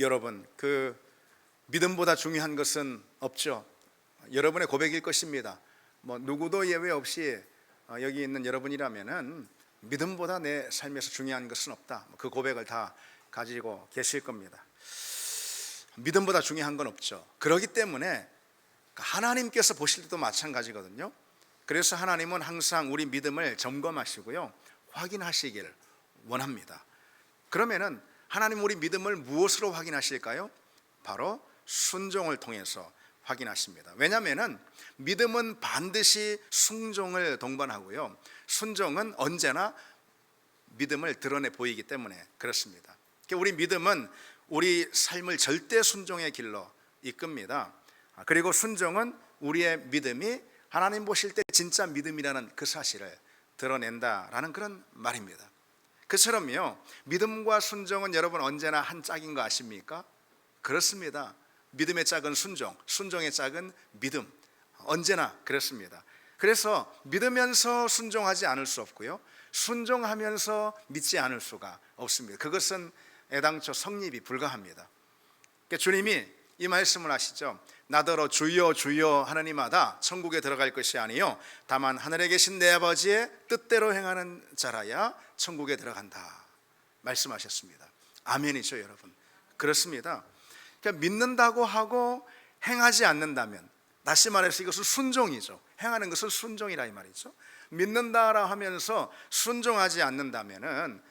여러분, 믿음보다 중요한 것은 없죠. 여러분의 고백일 것입니다. 누구도 예외 없이 여기 있는 여러분이라면은 믿음보다 내 삶에서 중요한 것은 없다, 그 고백을 다 가지고 계실 겁니다. 믿음보다 중요한 건 없죠. 그렇기 때문에 하나님께서 보실 때도 마찬가지거든요. 그래서 하나님은 항상 우리 믿음을 점검하시고요, 확인하시길 원합니다. 그러면은 하나님 우리 믿음을 무엇으로 확인하실까요? 바로 순종을 통해서 확인하십니다. 왜냐하면 믿음은 반드시 순종을 동반하고요, 순종은 언제나 믿음을 드러내 보이기 때문에 그렇습니다. 우리 믿음은 우리 삶을 절대 순종의 길로 이끕니다. 그리고 순종은 우리의 믿음이 하나님 보실 때 진짜 믿음이라는 그 사실을 드러낸다라는 그런 말입니다. 그처럼요, 믿음과 순종은 여러분 언제나 한 짝인 거 아십니까? 그렇습니다. 믿음의 짝은 순종, 순종의 짝은 믿음, 언제나 그렇습니다. 그래서 믿으면서 순종하지 않을 수 없고요, 순종하면서 믿지 않을 수가 없습니다. 그것은 애당초 성립이 불가합니다. 주님이 이 말씀을 하시죠. 나더러 주여 주여 하느니마다 천국에 들어갈 것이 아니요 다만 하늘에 계신 내 아버지의 뜻대로 행하는 자라야 천국에 들어간다 말씀하셨습니다. 아멘이죠, 여러분. 그렇습니다. 그러니까 믿는다고 하고 행하지 않는다면, 다시 말해서 이것은 순종이죠. 행하는 것은 순종이라 이 말이죠. 믿는다라 하면서 순종하지 않는다면은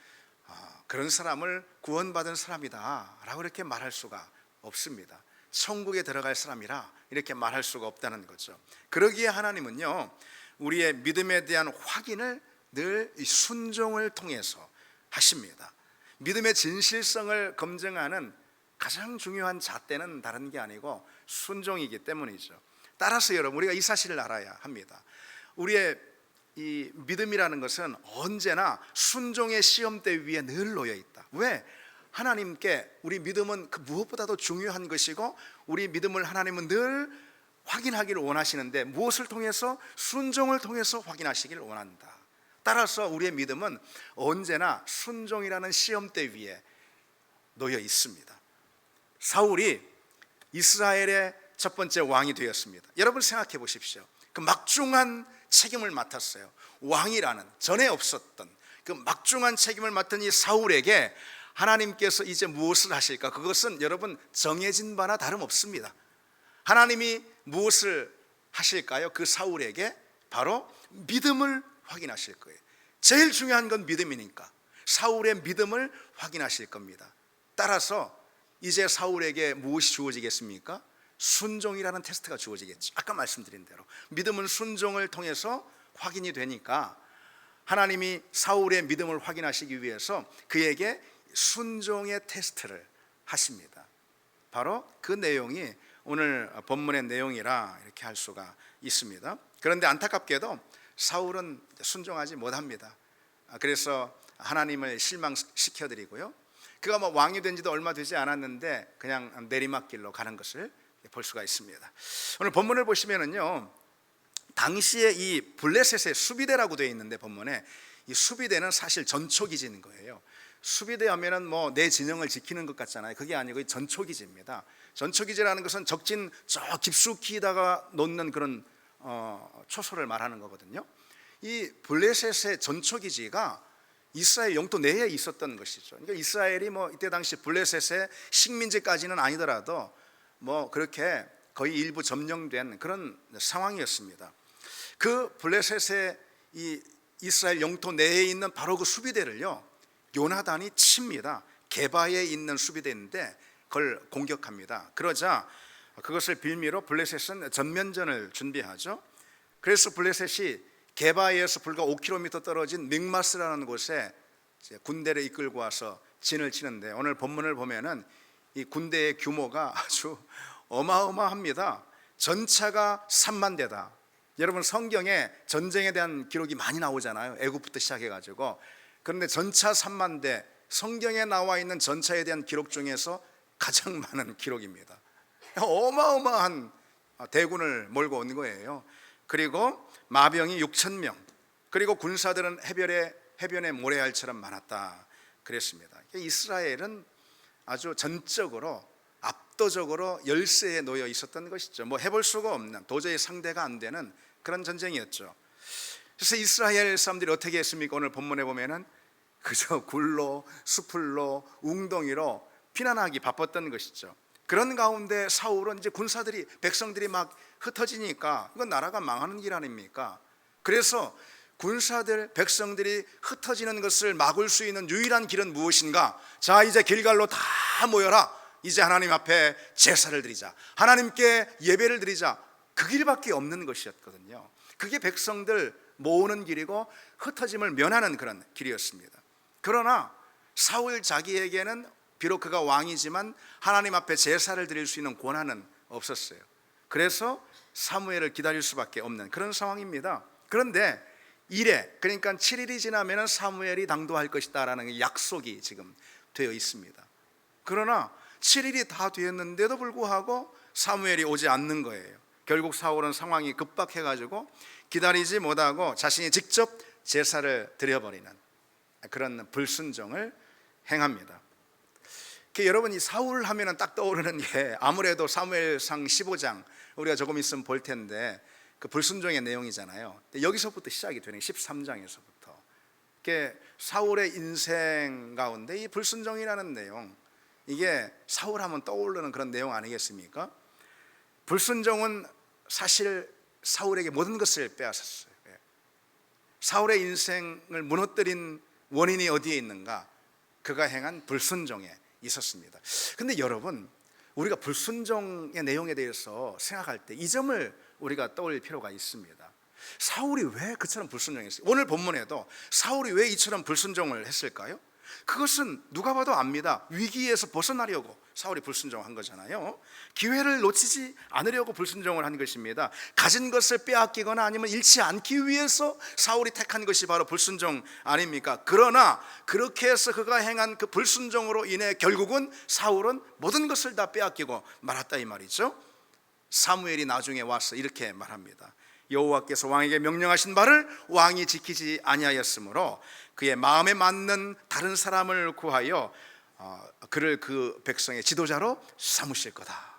그런 사람을 구원받은 사람이다 라고 이렇게 말할 수가 없습니다. 천국에 들어갈 사람이라 이렇게 말할 수가 없다는 거죠. 그러기에 하나님은요, 우리의 믿음에 대한 확인을 늘 순종을 통해서 하십니다. 믿음의 진실성을 검증하는 가장 중요한 잣대는 다른 게 아니고 순종이기 때문이죠. 따라서 여러분, 우리가 이 사실을 알아야 합니다. 우리의 이 믿음이라는 것은 언제나 순종의 시험대 위에 늘 놓여 있다. 왜? 하나님께 우리 믿음은 그 무엇보다도 중요한 것이고, 우리 믿음을 하나님은 늘 확인하기를 원하시는데 무엇을 통해서? 순종을 통해서 확인하시기를 원한다. 따라서 우리의 믿음은 언제나 순종이라는 시험대 위에 놓여 있습니다. 사울이 이스라엘의 첫 번째 왕이 되었습니다. 여러분 생각해 보십시오. 그 막중한 책임을 맡았어요. 왕이라는 전에 없었던 그 막중한 책임을 맡은 이 사울에게 하나님께서 이제 무엇을 하실까? 그것은 여러분 정해진 바나 다름없습니다. 하나님이 무엇을 하실까요? 그 사울에게 바로 믿음을 확인하실 거예요. 제일 중요한 건 믿음이니까 사울의 믿음을 확인하실 겁니다. 따라서 이제 사울에게 무엇이 주어지겠습니까? 순종이라는 테스트가 주어지겠죠. 아까 말씀드린 대로 믿음은 순종을 통해서 확인이 되니까 하나님이 사울의 믿음을 확인하시기 위해서 그에게 순종의 테스트를 하십니다. 바로 그 내용이 오늘 본문의 내용이라 이렇게 할 수가 있습니다. 그런데 안타깝게도 사울은 순종하지 못합니다. 그래서 하나님을 실망시켜드리고요, 그가 왕이 된 지도 얼마 되지 않았는데 그냥 내리막길로 가는 것을 볼 수가 있습니다. 오늘 본문을 보시면은요, 당시에 이 블레셋의 수비대라고 되어 있는데, 본문에 이 수비대는 사실 전초기지인 거예요. 수비대 하면은 내 진영을 지키는 것 같잖아요. 그게 아니고 전초기지입니다. 전초기지라는 것은 적진 저 깊숙이다가 놓는 그런 초소를 말하는 거거든요. 이 블레셋의 전초기지가 이스라엘 영토 내에 있었던 것이죠. 그러니까 이스라엘이 이때 당시 블레셋의 식민지까지는 아니더라도 그렇게 거의 일부 점령된 그런 상황이었습니다. 그 블레셋의 이 이스라엘 영토 내에 있는 바로 그 수비대를요, 요나단이 칩니다. 게바에 있는 수비대인데 그걸 공격합니다. 그러자 그것을 빌미로 블레셋은 전면전을 준비하죠. 그래서 블레셋이 게바에서 불과 5km 떨어진 믹마스라는 곳에 군대를 이끌고 와서 진을 치는데, 오늘 본문을 보면은 이 군대의 규모가 아주 어마어마합니다. 전차가 3만 대다. 여러분 성경에 전쟁에 대한 기록이 많이 나오잖아요. 애굽부터 시작해가지고. 그런데 전차 3만 대, 성경에 나와 있는 전차에 대한 기록 중에서 가장 많은 기록입니다. 어마어마한 대군을 몰고 온 거예요. 그리고 마병이 6천 명, 그리고 군사들은 해변에 모래알처럼 많았다 그랬습니다. 이스라엘은 아주 전적으로 압도적으로 열세에 놓여 있었던 것이죠. 뭐 해볼 수가 없는, 도저히 상대가 안 되는 그런 전쟁이었죠. 그래서 이스라엘 사람들이 어떻게 했습니까? 오늘 본문에 보면은 그저 굴로, 수풀로, 웅덩이로 피난하기 바빴던 것이죠. 그런 가운데 사울은 이제 군사들이, 백성들이 막 흩어지니까 이건 나라가 망하는 길 아닙니까? 그래서 군사들, 백성들이 흩어지는 것을 막을 수 있는 유일한 길은 무엇인가? 자, 이제 길갈로 다 모여라. 이제 하나님 앞에 제사를 드리자, 하나님께 예배를 드리자. 그 길밖에 없는 것이었거든요. 그게 백성들 모으는 길이고 흩어짐을 면하는 그런 길이었습니다. 그러나 사울 자기에게는 비록 그가 왕이지만 하나님 앞에 제사를 드릴 수 있는 권한은 없었어요. 그래서 사무엘을 기다릴 수밖에 없는 그런 상황입니다. 그런데 이래, 그러니까 7일이 지나면 사무엘이 당도할 것이다 라는 약속이 지금 되어 있습니다. 그러나 7일이 다 되었는데도 불구하고 사무엘이 오지 않는 거예요. 결국 사울은 상황이 급박해가지고 기다리지 못하고 자신이 직접 제사를 드려버리는 그런 불순종을 행합니다. 여러분, 이 사울 하면은 딱 떠오르는 게 아무래도 사무엘상 15장 우리가 조금 있으면 볼 텐데 그 불순종의 내용이잖아요. 여기서부터 시작이 되는 13장에서부터 사울의 인생 가운데 이 불순종이라는 내용, 이게 사울하면 떠오르는 그런 내용 아니겠습니까? 불순종은 사실 사울에게 모든 것을 빼앗았어요. 사울의 인생을 무너뜨린 원인이 어디에 있는가? 그가 행한 불순종에 있었습니다. 근데 여러분, 우리가 불순종의 내용에 대해서 생각할 때 이 점을 우리가 떠올릴 필요가 있습니다. 사울이 왜 그처럼 불순종했어요? 오늘 본문에도 사울이 왜 이처럼 불순종을 했을까요? 그것은 누가 봐도 압니다. 위기에서 벗어나려고 사울이 불순종한 거잖아요. 기회를 놓치지 않으려고 불순종을 한 것입니다. 가진 것을 빼앗기거나 아니면 잃지 않기 위해서 사울이 택한 것이 바로 불순종 아닙니까? 그러나 그렇게 해서 그가 행한 그 불순종으로 인해 결국은 사울은 모든 것을 다 빼앗기고 말았다 이 말이죠. 사무엘이 나중에 와서 이렇게 말합니다. 여호와께서 왕에게 명령하신 바를 왕이 지키지 아니하였으므로 그의 마음에 맞는 다른 사람을 구하여 그를 그 백성의 지도자로 삼으실 거다.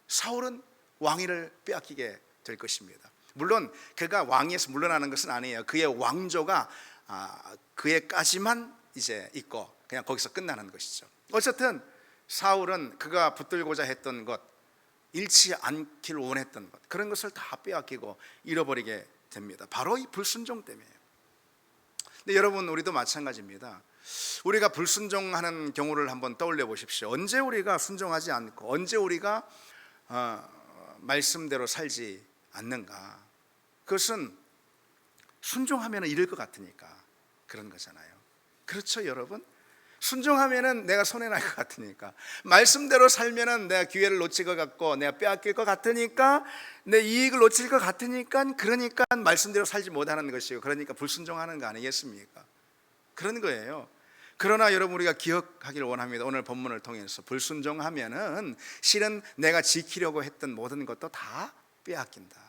사울은 왕위를 빼앗기게 될 것입니다. 물론 그가 왕위에서 물러나는 것은 아니에요. 그의 왕조가 그에까지만 이제 있고 그냥 거기서 끝나는 것이죠. 어쨌든 사울은 그가 붙들고자 했던 것, 잃지 않길 원했던 것, 그런 것을 다 빼앗기고 잃어버리게 됩니다. 바로 이 불순종 때문에요. 근데 여러분, 우리도 마찬가지입니다. 우리가 불순종하는 경우를 한번 떠올려 보십시오. 언제 우리가 순종하지 않고 언제 우리가 말씀대로 살지 않는가? 그것은 순종하면 잃을 것 같으니까 그런 거잖아요. 그렇죠, 여러분? 순종하면은 내가 손해날 것 같으니까, 말씀대로 살면은 내가 기회를 놓칠 것 같고 내가 빼앗길 것 같으니까, 내 이익을 놓칠 것 같으니까, 그러니까 말씀대로 살지 못하는 것이고, 그러니까 불순종하는 거 아니겠습니까? 그런 거예요. 그러나 여러분, 우리가 기억하기를 원합니다. 오늘 본문을 통해서 불순종하면은 실은 내가 지키려고 했던 모든 것도 다 빼앗긴다.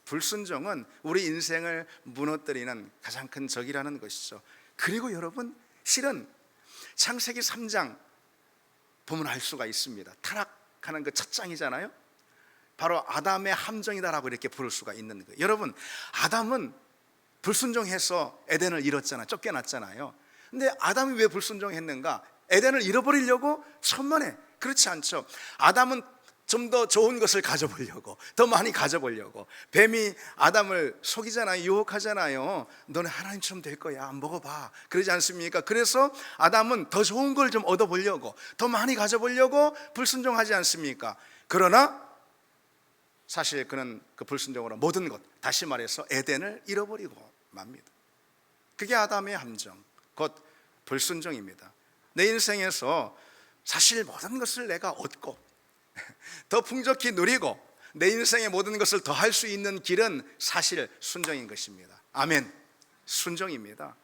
불순종은 우리 인생을 무너뜨리는 가장 큰 적이라는 것이죠. 그리고 여러분, 실은 창세기 3장 보면 알 수가 있습니다. 타락하는 그 첫 장이잖아요. 바로 아담의 함정이다라고 이렇게 부를 수가 있는 거예요. 여러분, 아담은 불순종해서 에덴을 잃었잖아요. 쫓겨났잖아요. 근데 아담이 왜 불순종했는가? 에덴을 잃어버리려고? 천만에 그렇지 않죠. 아담은 좀 더 좋은 것을 가져보려고, 더 많이 가져보려고. 뱀이 아담을 속이잖아요. 유혹하잖아요. 너는 하나님처럼 될 거야, 먹어봐, 그러지 않습니까? 그래서 아담은 더 좋은 걸 좀 얻어보려고, 더 많이 가져보려고 불순종하지 않습니까? 그러나 사실 그는 그 불순종으로 모든 것, 다시 말해서 에덴을 잃어버리고 맙니다. 그게 아담의 함정, 곧 불순종입니다. 내 인생에서 사실 모든 것을 내가 얻고 더 풍족히 누리고 내 인생의 모든 것을 더 할 수 있는 길은 사실 순종인 것입니다. 아멘. 순종입니다.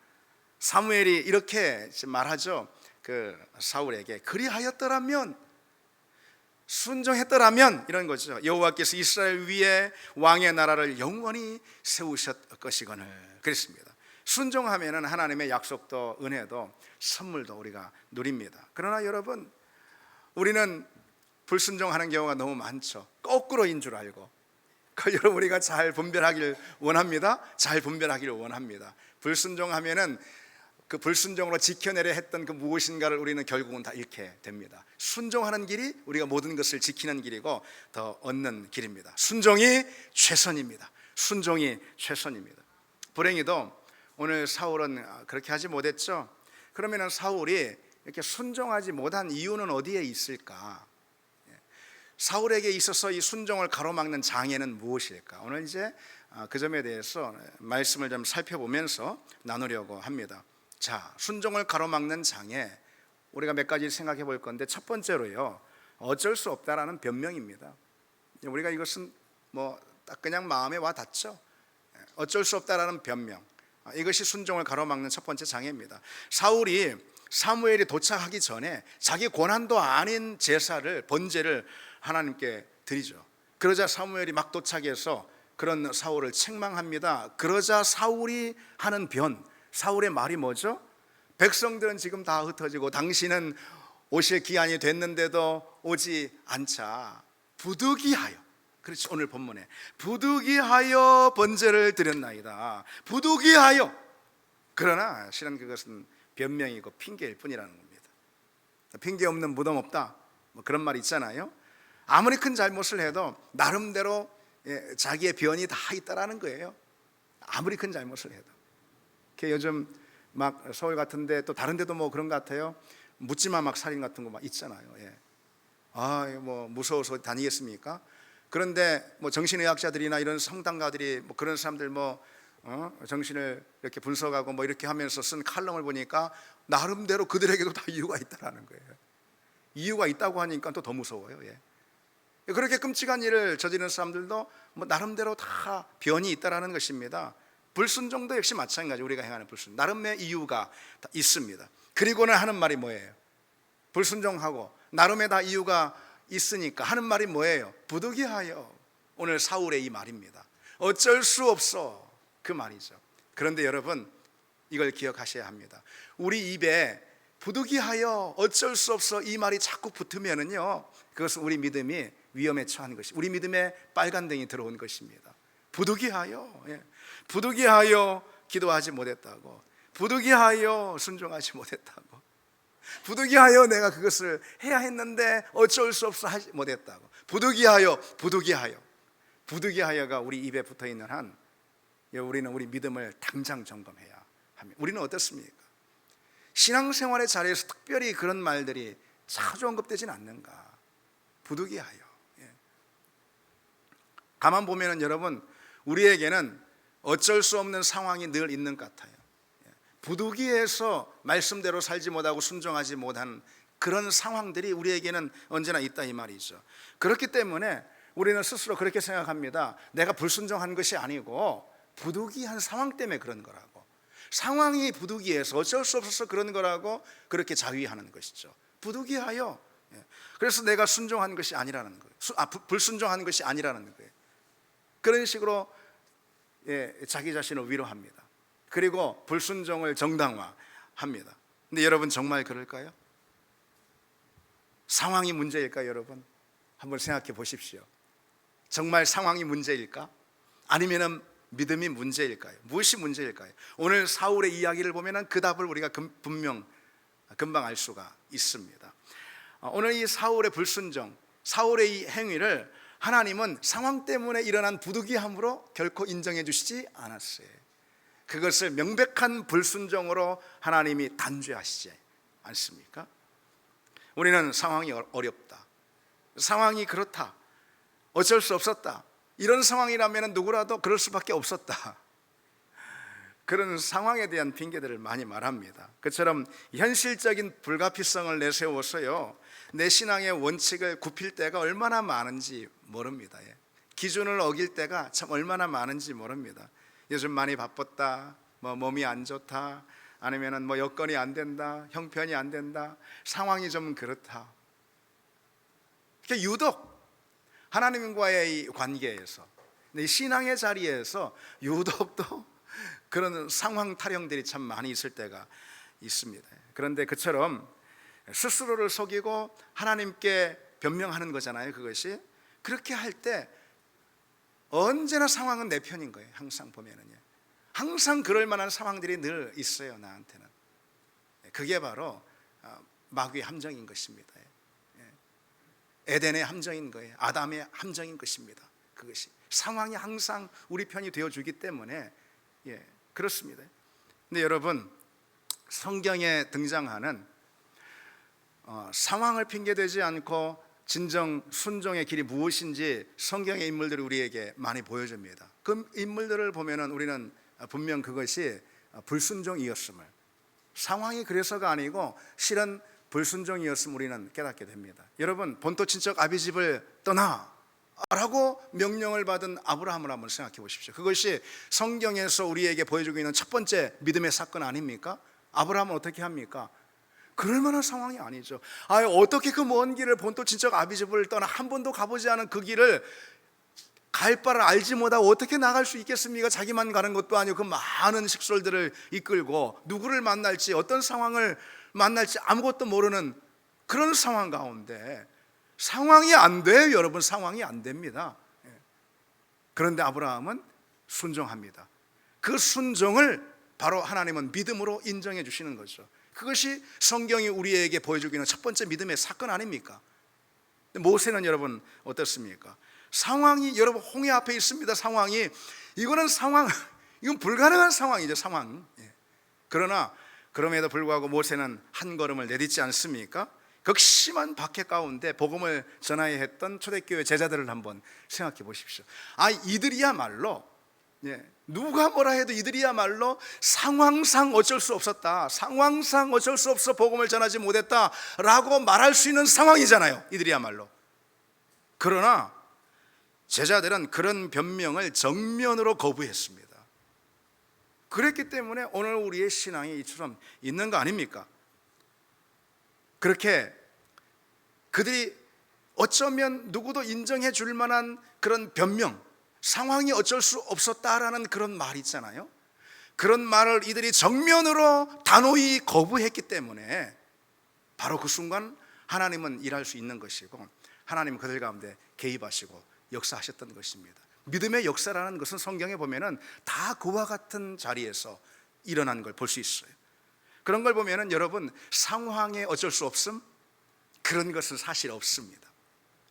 사무엘이 이렇게 말하죠. 그 사울에게 그리하였더라면, 순종했더라면, 이런 거죠. 여호와께서 이스라엘 위에 왕의 나라를 영원히 세우셨 것이거늘 그랬습니다. 순종하면은 하나님의 약속도 은혜도 선물도 우리가 누립니다. 그러나 여러분, 우리는 불순종하는 경우가 너무 많죠. 거꾸로인 줄 알고. 여러분, 우리가 잘 분별하길 원합니다. 잘 분별하기를 원합니다. 불순종하면은 그 불순종으로 지켜내려 했던 그 무엇인가를 우리는 결국은 다 잃게 됩니다. 순종하는 길이 우리가 모든 것을 지키는 길이고 더 얻는 길입니다. 순종이 최선입니다. 순종이 최선입니다. 불행히도 오늘 사울은 그렇게 하지 못했죠. 그러면 사울이 이렇게 순종하지 못한 이유는 어디에 있을까? 사울에게 있어서 이 순종을 가로막는 장애는 무엇일까? 오늘 이제 그 점에 대해서 말씀을 좀 살펴보면서 나누려고 합니다. 자, 순종을 가로막는 장애, 우리가 몇 가지 생각해 볼 건데, 첫 번째로요, 어쩔 수 없다라는 변명입니다. 우리가 이것은 딱 그냥 마음에 와 닿죠. 어쩔 수 없다라는 변명, 이것이 순종을 가로막는 첫 번째 장애입니다. 사울이 사무엘이 도착하기 전에 자기 권한도 아닌 제사를, 번제를 하나님께 드리죠. 그러자 사무엘이 막 도착해서 그런 사울을 책망합니다. 그러자 사울이 하는 사울의 말이 뭐죠? 백성들은 지금 다 흩어지고 당신은 오실 기한이 됐는데도 오지 않자 부득이하여, 그렇지, 오늘 본문에 부득이하여 번제를 드렸나이다. 부득이하여. 그러나 실은 그것은 변명이고 핑계일 뿐이라는 겁니다. 핑계 없는 무덤 없다, 그런 말 있잖아요. 아무리 큰 잘못을 해도 나름대로 자기의 변이 다 있다라는 거예요. 아무리 큰 잘못을 해도. 요즘 막 서울 같은데 또 다른 데도 그런 것 같아요. 묻지마 막 살인 같은 거 막 있잖아요. 무서워서 다니겠습니까? 그런데 정신의학자들이나 이런 성당가들이 그런 사람들 정신을 이렇게 분석하고 이렇게 하면서 쓴 칼럼을 보니까 나름대로 그들에게도 다 이유가 있다라는 거예요. 이유가 있다고 하니까 또 더 무서워요. 그렇게 끔찍한 일을 저지르는 사람들도 나름대로 다 변이 있다라는 것입니다. 불순종도 역시 마찬가지. 우리가 행하는 불순종, 나름의 이유가 다 있습니다. 그리고는 하는 말이 뭐예요? 불순종하고 나름의 다 이유가 있으니까 하는 말이 뭐예요? 부득이하여. 오늘 사울의 이 말입니다. 어쩔 수 없어, 그 말이죠. 그런데 여러분, 이걸 기억하셔야 합니다. 우리 입에 부득이하여, 어쩔 수 없어 이 말이 자꾸 붙으면은요, 그것은 우리 믿음이 위험에 처한 것이, 우리 믿음에 빨간등이 들어온 것입니다. 부득이하여, 부득이하여 기도하지 못했다고, 부득이하여 순종하지 못했다고, 부득이하여 내가 그것을 해야 했는데 어쩔 수 없어 하지 못했다고, 부득이하여가 우리 입에 붙어있는 한 우리는 우리 믿음을 당장 점검해야 합니다. 우리는 어떻습니까? 신앙생활의 자리에서 특별히 그런 말들이 자주 언급되진 않는가? 부득이하여. 가만 보면은 여러분, 우리에게는 어쩔 수 없는 상황이 늘 있는 것 같아요. 부득이해서 말씀대로 살지 못하고 순종하지 못한 그런 상황들이 우리에게는 언제나 있다, 이 말이죠. 그렇기 때문에 우리는 스스로 그렇게 생각합니다. 내가 불순종한 것이 아니고 부득이한 상황 때문에 그런 거라고, 상황이 부득이해서 어쩔 수 없어서 그런 거라고 그렇게 자위하는 것이죠. 부득이하여. 그래서 내가 순종한 것이 아니라는 거예요. 불순종한 것이 아니라는 거예요. 그런 식으로 자기 자신을 위로합니다. 그리고 불순종을 정당화합니다. 근데 여러분, 정말 그럴까요? 상황이 문제일까요? 여러분, 한번 생각해 보십시오. 정말 상황이 문제일까? 아니면은 믿음이 문제일까요? 무엇이 문제일까요? 오늘 사울의 이야기를 보면은 그 답을 우리가 금방 알 수가 있습니다. 오늘 이 사울의 불순종, 사울의 이 행위를 하나님은 상황 때문에 일어난 부득이함으로 결코 인정해 주시지 않았어요. 그것을 명백한 불순종으로 하나님이 단죄하시지 않습니까? 우리는 상황이 어렵다, 상황이 그렇다, 어쩔 수 없었다, 이런 상황이라면 누구라도 그럴 수밖에 없었다, 그런 상황에 대한 핑계들을 많이 말합니다. 그처럼 현실적인 불가피성을 내세워서요, 내 신앙의 원칙을 굽힐 때가 얼마나 많은지 모릅니다. 기준을 어길 때가 참 얼마나 많은지 모릅니다. 요즘 많이 바빴다, 몸이 안 좋다, 아니면은 여건이 안 된다, 형편이 안 된다, 상황이 좀 그렇다. 유독 하나님과의 이 관계에서, 이 신앙의 자리에서 유독 또 그런 상황 타령들이 참 많이 있을 때가 있습니다. 그런데 그처럼 스스로를 속이고 하나님께 변명하는 거잖아요. 그것이 그렇게 할 때 언제나 상황은 내 편인 거예요. 항상 보면은요, 항상 그럴 만한 상황들이 늘 있어요, 나한테는. 그게 바로 마귀의 함정인 것입니다. 에덴의 함정인 거예요. 아담의 함정인 것입니다. 그것이 상황이 항상 우리 편이 되어주기 때문에 그렇습니다. 근데 여러분, 성경에 등장하는 상황을 핑계대지 않고 진정 순종의 길이 무엇인지 성경의 인물들이 우리에게 많이 보여줍니다. 그 인물들을 보면은 우리는 분명 그것이 불순종이었음을, 상황이 그래서가 아니고 실은 불순종이었음을 우리는 깨닫게 됩니다. 여러분, 본토 친척 아비집을 떠나 라고 명령을 받은 아브라함을 한번 생각해 보십시오. 그것이 성경에서 우리에게 보여주고 있는 첫 번째 믿음의 사건 아닙니까? 아브라함은 어떻게 합니까? 그럴 만한 상황이 아니죠. 어떻게 그 먼 길을 본토 친척 아비집을 떠나 한 번도 가보지 않은 그 길을 갈 바를 알지 못하고 어떻게 나갈 수 있겠습니까? 자기만 가는 것도 아니고 그 많은 식솔들을 이끌고 누구를 만날지, 어떤 상황을 만날지 아무것도 모르는 그런 상황 가운데 상황이 안 돼요. 여러분, 상황이 안 됩니다. 그런데 아브라함은 순종합니다. 그 순종을 바로 하나님은 믿음으로 인정해 주시는 거죠. 그것이 성경이 우리에게 보여주고 있는 첫 번째 믿음의 사건 아닙니까? 모세는 여러분 어떻습니까? 상황이, 여러분, 홍해 앞에 있습니다. 상황이, 이건 불가능한 상황이죠. 상황. 그러나 그럼에도 불구하고 모세는 한 걸음을 내딛지 않습니까? 극심한 박해 가운데 복음을 전하여 했던 초대교회 제자들을 한번 생각해 보십시오. 이들이야말로, 누가 뭐라 해도 이들이야말로 상황상 어쩔 수 없었다, 상황상 어쩔 수 없어 복음을 전하지 못했다라고 말할 수 있는 상황이잖아요. 이들이야말로. 그러나 제자들은 그런 변명을 정면으로 거부했습니다. 그랬기 때문에 오늘 우리의 신앙이 이처럼 있는 거 아닙니까? 그렇게 그들이 어쩌면 누구도 인정해 줄 만한 그런 변명, 상황이 어쩔 수 없었다라는 그런 말 있잖아요. 그런 말을 이들이 정면으로 단호히 거부했기 때문에 바로 그 순간 하나님은 일할 수 있는 것이고, 하나님은 그들 가운데 개입하시고 역사하셨던 것입니다. 믿음의 역사라는 것은 성경에 보면은 다 그와 같은 자리에서 일어난 걸 볼 수 있어요. 그런 걸 보면은 여러분, 상황에 어쩔 수 없음, 그런 것은 사실 없습니다.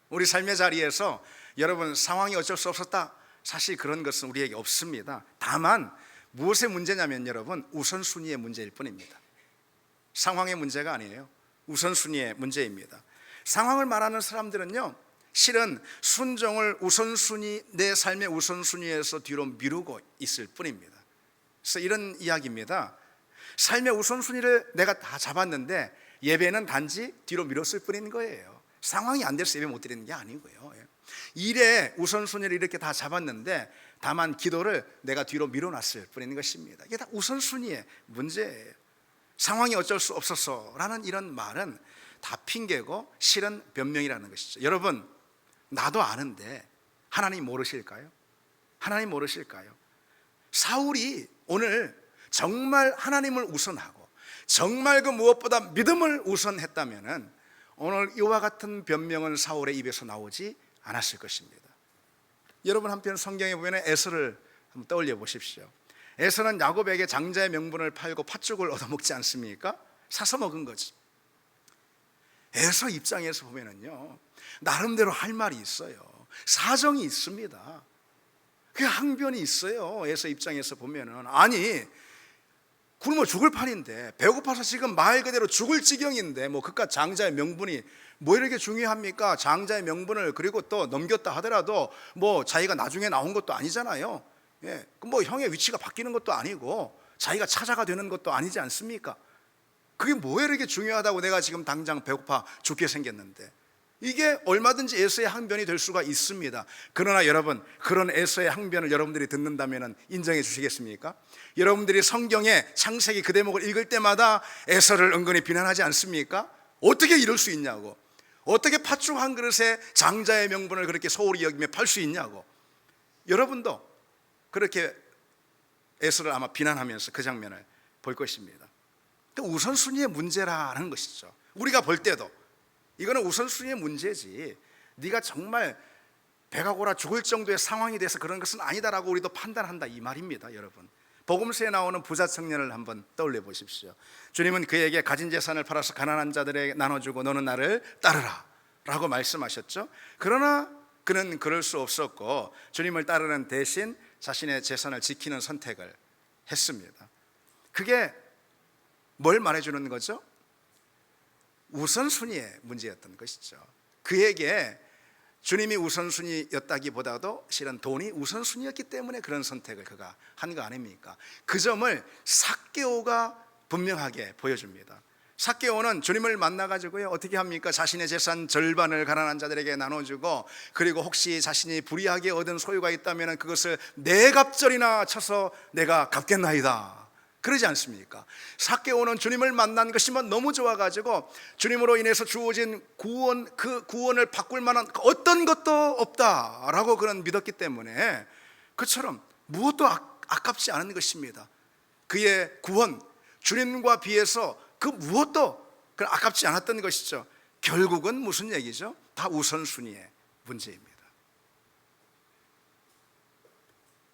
우리 삶의 자리에서 여러분, 상황이 어쩔 수 없었다, 사실 그런 것은 우리에게 없습니다. 다만 무엇의 문제냐면 여러분, 우선순위의 문제일 뿐입니다. 상황의 문제가 아니에요. 우선순위의 문제입니다. 상황을 말하는 사람들은요, 실은 순종을 우선순위, 내 삶의 우선순위에서 뒤로 미루고 있을 뿐입니다. 그래서 이런 이야기입니다. 삶의 우선순위를 내가 다 잡았는데 예배는 단지 뒤로 미뤘을 뿐인 거예요. 상황이 안 돼서 예배 못 드리는 게 아니고요. 일의 우선순위를 이렇게 다 잡았는데 다만 기도를 내가 뒤로 미뤄놨을 뿐인 것입니다. 이게 다 우선순위의 문제예요. 상황이 어쩔 수 없어서라는 이런 말은 다 핑계고 실은 변명이라는 것이죠. 여러분, 나도 아는데 하나님 모르실까요? 하나님 모르실까요? 사울이 오늘 정말 하나님을 우선하고 정말 그 무엇보다 믿음을 우선했다면은 오늘 이와 같은 변명은 사울의 입에서 나오지 않았을 것입니다. 여러분, 한편 성경에 보면 에서를 한번 떠올려 보십시오. 에서는 야곱에게 장자의 명분을 팔고 팥죽을 얻어먹지 않습니까? 사서 먹은 거지. 에서 입장에서 보면은요, 나름대로 할 말이 있어요. 사정이 있습니다. 그 항변이 있어요. 에서 입장에서 보면은, 아니 굶어 죽을 판인데, 배고파서 지금 말 그대로 죽을 지경인데 그깟 장자의 명분이 이렇게 중요합니까? 장자의 명분을 그리고 또 넘겼다 하더라도 자기가 나중에 나온 것도 아니잖아요. 형의 위치가 바뀌는 것도 아니고 자기가 차자가 되는 것도 아니지 않습니까? 그게 이렇게 중요하다고 내가 지금 당장 배고파 죽게 생겼는데. 이게 얼마든지 에서의 항변이 될 수가 있습니다. 그러나 여러분, 그런 에서의 항변을 여러분들이 듣는다면 인정해 주시겠습니까? 여러분들이 성경의 창세기 그 대목을 읽을 때마다 에서를 은근히 비난하지 않습니까? 어떻게 이럴 수 있냐고, 어떻게 팥죽 한 그릇에 장자의 명분을 그렇게 소홀히 여기며 팔 수 있냐고. 여러분도 그렇게 에서를 아마 비난하면서 그 장면을 볼 것입니다. 그러니까 우선순위의 문제라는 것이죠. 우리가 볼 때도 이거는 우선순위의 문제지, 네가 정말 배가 고라 죽을 정도의 상황이 돼서 그런 것은 아니다라고 우리도 판단한다, 이 말입니다. 여러분, 복음서에 나오는 부자 청년을 한번 떠올려 보십시오. 주님은 그에게 가진 재산을 팔아서 가난한 자들에게 나눠주고 너는 나를 따르라 라고 말씀하셨죠. 그러나 그는 그럴 수 없었고 주님을 따르는 대신 자신의 재산을 지키는 선택을 했습니다. 그게 뭘 말해주는 거죠? 우선순위의 문제였던 것이죠. 그에게 주님이 우선순위였다기보다도 실은 돈이 우선순위였기 때문에 그런 선택을 그가 한 거 아닙니까? 그 점을 삭개오가 분명하게 보여줍니다. 삭개오는 주님을 만나가지고요, 어떻게 합니까? 자신의 재산 절반을 가난한 자들에게 나눠주고, 그리고 혹시 자신이 불의하게 얻은 소유가 있다면 그것을 네 갑절이나 쳐서 내가 갚겠나이다, 그러지 않습니까? 삭개오는 주님을 만난 것이 너무 좋아가지고 주님으로 인해서 주어진 구원, 그 구원을 바꿀 만한 어떤 것도 없다라고 그는 믿었기 때문에 그처럼 무엇도 아깝지 않은 것입니다. 그의 구원, 주님과 비해서 그 무엇도 아깝지 않았던 것이죠. 결국은 무슨 얘기죠? 다 우선순위의 문제입니다.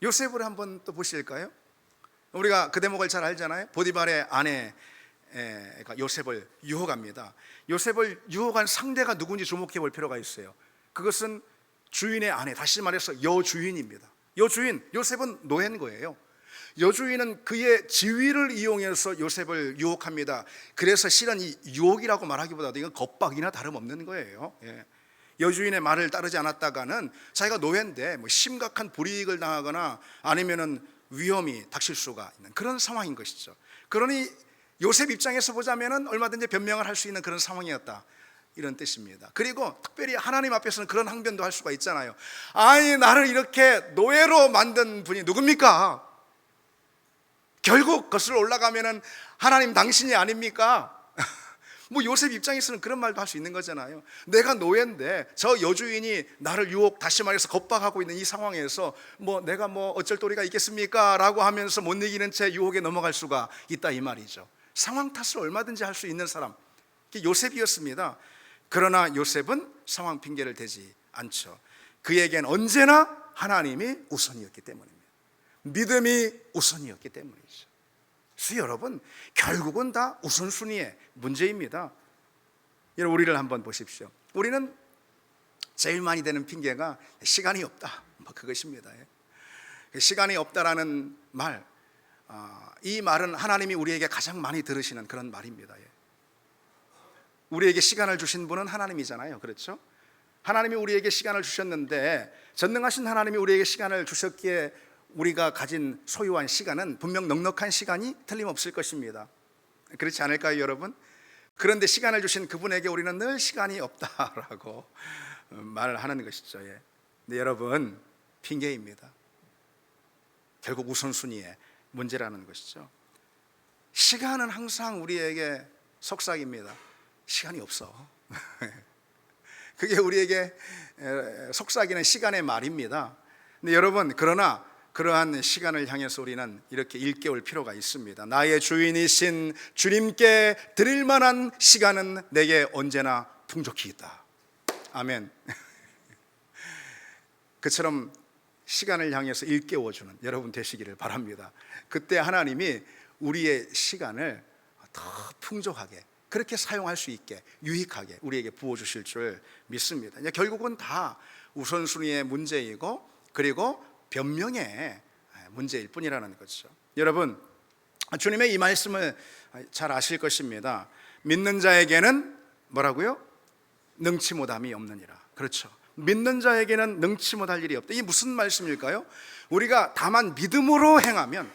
요셉을 한번 또 보실까요? 우리가 그 대목을 잘 알잖아요. 보디발의 아내가 요셉을 유혹합니다. 요셉을 유혹한 상대가 누군지 주목해 볼 필요가 있어요. 그것은 주인의 아내, 다시 말해서 여주인입니다. 여주인, 요셉은 노예인 거예요. 여주인은 그의 지위를 이용해서 요셉을 유혹합니다. 그래서 실은 이 유혹이라고 말하기보다도 이건 겁박이나 다름없는 거예요. 여주인의 말을 따르지 않았다가는 자기가 노예인데 심각한 불이익을 당하거나 아니면은 위험이 닥칠 수가 있는 그런 상황인 것이죠. 그러니 요셉 입장에서 보자면 얼마든지 변명을 할 수 있는 그런 상황이었다, 이런 뜻입니다. 그리고 특별히 하나님 앞에서는 그런 항변도 할 수가 있잖아요. 아니, 나를 이렇게 노예로 만든 분이 누굽니까? 결국 거슬러 올라가면 하나님 당신이 아닙니까? 요셉 입장에서는 그런 말도 할 수 있는 거잖아요. 내가 노예인데 저 여주인이 나를 유혹, 다시 말해서 겁박하고 있는 이 상황에서 내가 어쩔 도리가 있겠습니까? 라고 하면서 못 이기는 채 유혹에 넘어갈 수가 있다, 이 말이죠. 상황 탓을 얼마든지 할 수 있는 사람, 요셉이었습니다. 그러나 요셉은 상황 핑계를 대지 않죠. 그에겐 언제나 하나님이 우선이었기 때문입니다. 믿음이 우선이었기 때문이죠. 그래서 여러분, 결국은 다 우선순위의 문제입니다. 여러분, 우리를 한번 보십시오. 우리는 제일 많이 되는 핑계가 시간이 없다, 그것입니다. 시간이 없다라는 말, 이 말은 하나님이 우리에게 가장 많이 들으시는 그런 말입니다. 우리에게 시간을 주신 분은 하나님이잖아요. 그렇죠? 하나님이 우리에게 시간을 주셨는데, 전능하신 하나님이 우리에게 시간을 주셨기에 우리가 가진 소유한 시간은 분명 넉넉한 시간이 틀림없을 것입니다. 그렇지 않을까요, 여러분? 그런데 시간을 주신 그분에게 우리는 늘 시간이 없다라고 말을 하는 것이죠. 근데 여러분, 핑계입니다. 결국 우선순위의 문제라는 것이죠. 시간은 항상 우리에게 속삭입니다. 시간이 없어. 그게 우리에게 속삭이는 시간의 말입니다. 근데 여러분, 그러나 그러한 시간을 향해서 우리는 이렇게 일깨울 필요가 있습니다. 나의 주인이신 주님께 드릴 만한 시간은 내게 언제나 풍족히 있다. 아멘. 그처럼 시간을 향해서 일깨워주는 여러분 되시기를 바랍니다. 그때 하나님이 우리의 시간을 더 풍족하게, 그렇게 사용할 수 있게, 유익하게 우리에게 부어주실 줄 믿습니다. 결국은 다 우선순위의 문제이고, 그리고 변명의 문제일 뿐이라는 거죠. 여러분, 주님의 이 말씀을 잘 아실 것입니다. 믿는 자에게는 뭐라고요? 능치 못함이 없느니라. 그렇죠. 믿는 자에게는 능치 못할 일이 없다. 이게 무슨 말씀일까요? 우리가 다만 믿음으로 행하면,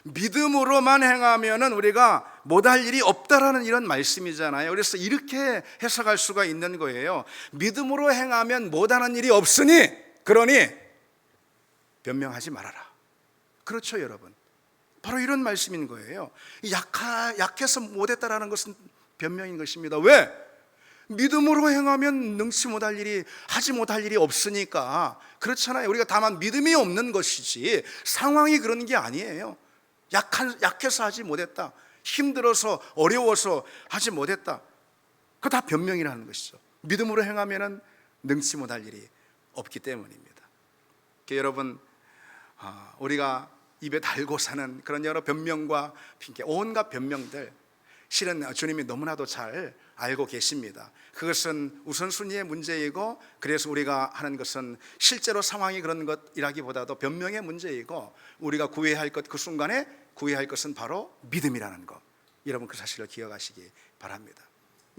믿음으로만 행하면은 우리가 못할 일이 없다라는 이런 말씀이잖아요. 그래서 이렇게 해석할 수가 있는 거예요. 믿음으로 행하면 못하는 일이 없으니, 그러니 변명하지 말아라. 그렇죠, 여러분. 바로 이런 말씀인 거예요. 약해서 못했다라는 것은 변명인 것입니다. 왜? 믿음으로 행하면 능치 못할 일이, 하지 못할 일이 없으니까. 그렇잖아요. 우리가 다만 믿음이 없는 것이지 상황이 그런 게 아니에요. 약해서 하지 못했다, 힘들어서 어려워서 하지 못했다, 그거 다 변명이라는 것이죠. 믿음으로 행하면 능치 못할 일이 없기 때문입니다. 여러분, 우리가 입에 달고 사는 그런 여러 변명과 핑계, 온갖 변명들, 실은 주님이 너무나도 잘 알고 계십니다. 그것은 우선순위의 문제이고, 그래서 우리가 하는 것은 실제로 상황이 그런 것이라기보다도 변명의 문제이고, 우리가 구해야 할 것, 그 순간에 구해야 할 것은 바로 믿음이라는 것, 여러분 그 사실을 기억하시기 바랍니다.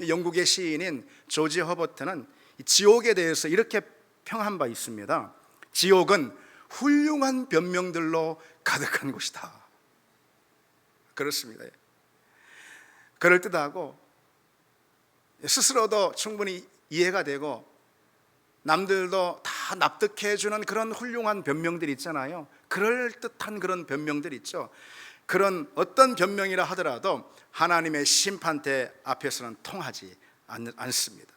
영국의 시인인 조지 허버트는 지옥에 대해서 이렇게 평한 바 있습니다. 지옥은 훌륭한 변명들로 가득한 곳이다. 그렇습니다. 그럴듯하고 스스로도 충분히 이해가 되고 남들도 다 납득해 주는 그런 훌륭한 변명들이 있잖아요. 그럴듯한 그런 변명들이 있죠. 그런 어떤 변명이라 하더라도 하나님의 심판대 앞에서는 통하지 않습니다.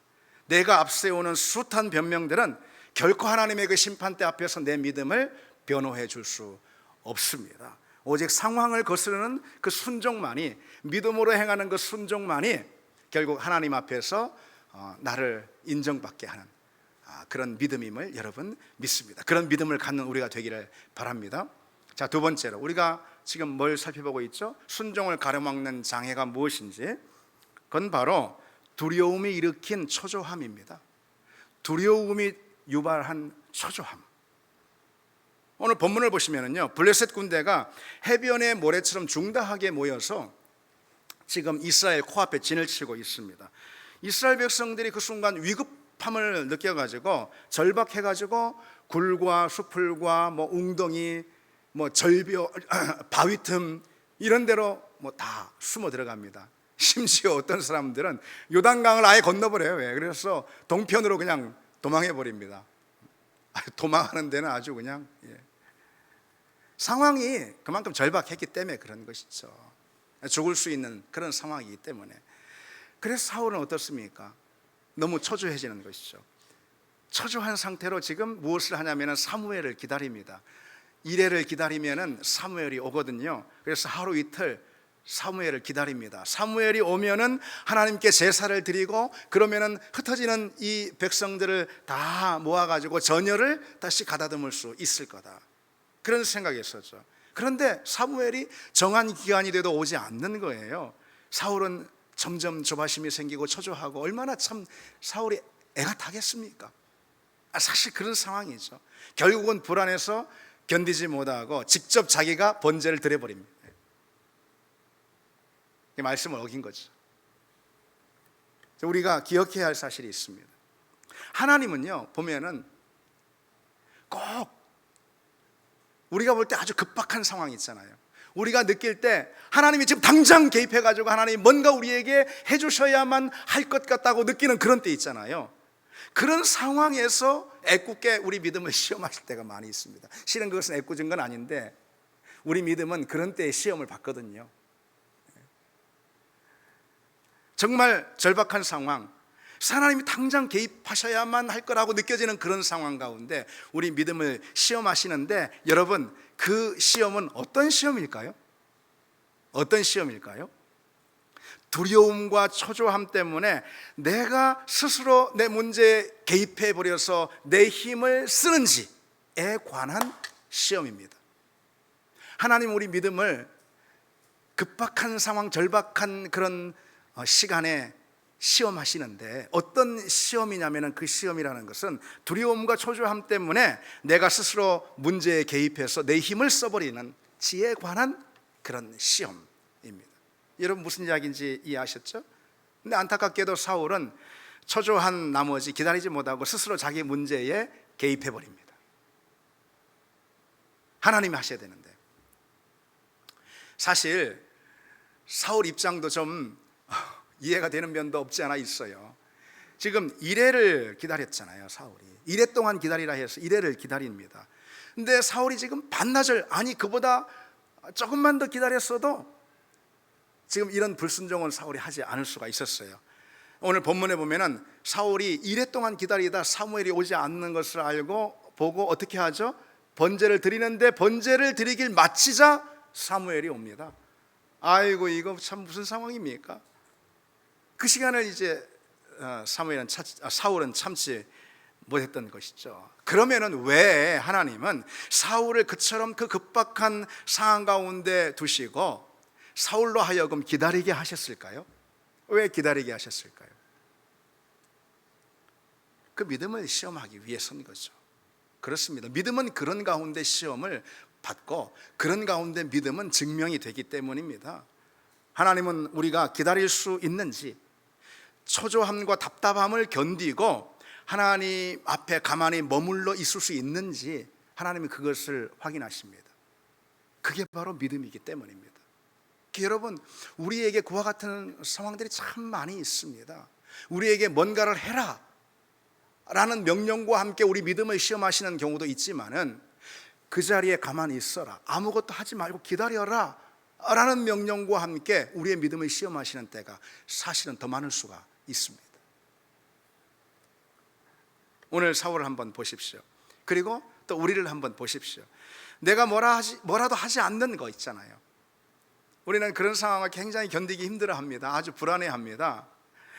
내가 앞세우는 숱한 변명들은 결코 하나님의 그 심판대 앞에서 내 믿음을 변호해 줄 수 없습니다. 오직 상황을 거스르는 그 순종만이, 믿음으로 행하는 그 순종만이 결국 하나님 앞에서 나를 인정받게 하는 그런 믿음임을 여러분 믿습니다. 그런 믿음을 갖는 우리가 되기를 바랍니다. 자, 두 번째로 우리가 지금 뭘 살펴보고 있죠? 순종을 가로막는 장애가 무엇인지, 그건 바로 두려움이 일으킨 초조함입니다. 두려움이 유발한 초조함. 오늘 본문을 보시면은요, 블레셋 군대가 해변의 모래처럼 중다하게 모여서 지금 이스라엘 코앞에 진을 치고 있습니다. 이스라엘 백성들이 그 순간 위급함을 느껴가지고 절박해가지고 굴과 수풀과 웅덩이, 절벽, 바위 틈 이런 데로 다 숨어 들어갑니다. 심지어 어떤 사람들은 요단강을 아예 건너버려요. 왜? 그래서 동편으로 그냥 도망해 버립니다. 도망하는 데는 아주 그냥 상황이 그만큼 절박했기 때문에 그런 것이죠. 죽을 수 있는 그런 상황이기 때문에. 그래서 사울은 어떻습니까? 너무 초조해지는 것이죠. 초조한 상태로 지금 무엇을 하냐면 사무엘을 기다립니다. 이레를 기다리면 사무엘이 오거든요. 그래서 하루 이틀 사무엘을 기다립니다. 사무엘이 오면은 하나님께 제사를 드리고, 그러면은 흩어지는 이 백성들을 다 모아가지고 전열을 다시 가다듬을 수 있을 거다, 그런 생각이었었죠. 그런데 사무엘이 정한 기간이 돼도 오지 않는 거예요. 사울은 점점 조바심이 생기고 초조하고, 얼마나 참 사울이 애가 타겠습니까? 사실 그런 상황이죠. 결국은 불안해서 견디지 못하고 직접 자기가 번제를 드려버립니다. 이 말씀을 어긴 거죠. 우리가 기억해야 할 사실이 있습니다. 하나님은요, 보면은 꼭 우리가 볼 때 아주 급박한 상황이 있잖아요. 우리가 느낄 때 하나님이 지금 당장 개입해가지고 하나님이 뭔가 우리에게 해주셔야만 할 것 같다고 느끼는 그런 때 있잖아요. 그런 상황에서 애꿎게 우리 믿음을 시험하실 때가 많이 있습니다. 실은 그것은 애꿎은 건 아닌데, 우리 믿음은 그런 때에 시험을 받거든요. 정말 절박한 상황, 하나님이 당장 개입하셔야만 할 거라고 느껴지는 그런 상황 가운데 우리 믿음을 시험하시는데, 여러분 그 시험은 어떤 시험일까요? 어떤 시험일까요? 두려움과 초조함 때문에 내가 스스로 내 문제에 개입해 버려서 내 힘을 쓰는지에 관한 시험입니다. 하나님 우리 믿음을 급박한 상황, 절박한 그런 시간에 시험하시는데, 어떤 시험이냐면 그 시험이라는 것은 두려움과 초조함 때문에 내가 스스로 문제에 개입해서 내 힘을 써버리는 지에 관한 그런 시험입니다. 여러분 무슨 이야기인지 이해하셨죠? 근데 안타깝게도 사울은 초조한 나머지 기다리지 못하고 스스로 자기 문제에 개입해 버립니다. 하나님이 하셔야 되는데. 사실 사울 입장도 좀 이해가 되는 면도 없지 않아 있어요. 지금 이레를 기다렸잖아요. 사울이 이레 동안 기다리라 해서 이레를 기다립니다. 근데 사울이 지금 반나절, 아니 그보다 조금만 더 기다렸어도 지금 이런 불순종은 사울이 하지 않을 수가 있었어요. 오늘 본문에 보면은 사울이 이래 동안 기다리다 사무엘이 오지 않는 것을 알고 보고 어떻게 하죠? 번제를 드리는데 번제를 드리길 마치자 사무엘이 옵니다. 아이고, 이거 참 무슨 상황입니까? 그 시간을 이제 사울은 참지 못했던 것이죠. 그러면은 왜 하나님은 사울을 그처럼 그 급박한 상황 가운데 두시고 사울로 하여금 기다리게 하셨을까요? 왜 기다리게 하셨을까요? 그 믿음을 시험하기 위해서인 거죠. 그렇습니다. 믿음은 그런 가운데 시험을 받고 그런 가운데 믿음은 증명이 되기 때문입니다. 하나님은 우리가 기다릴 수 있는지, 초조함과 답답함을 견디고 하나님 앞에 가만히 머물러 있을 수 있는지 하나님은 그것을 확인하십니다. 그게 바로 믿음이기 때문입니다. 여러분, 우리에게 그와 같은 상황들이 참 많이 있습니다. 우리에게 뭔가를 해라 라는 명령과 함께 우리 믿음을 시험하시는 경우도 있지만은 그 자리에 가만히 있어라, 아무것도 하지 말고 기다려라 라는 명령과 함께 우리의 믿음을 시험하시는 때가 사실은 더 많을 수가 있습니다. 오늘 사울을 한번 보십시오. 그리고 또 우리를 한번 보십시오. 내가 뭐라도 하지 않는 거 있잖아요. 우리는 그런 상황을 굉장히 견디기 힘들어합니다. 아주 불안해합니다.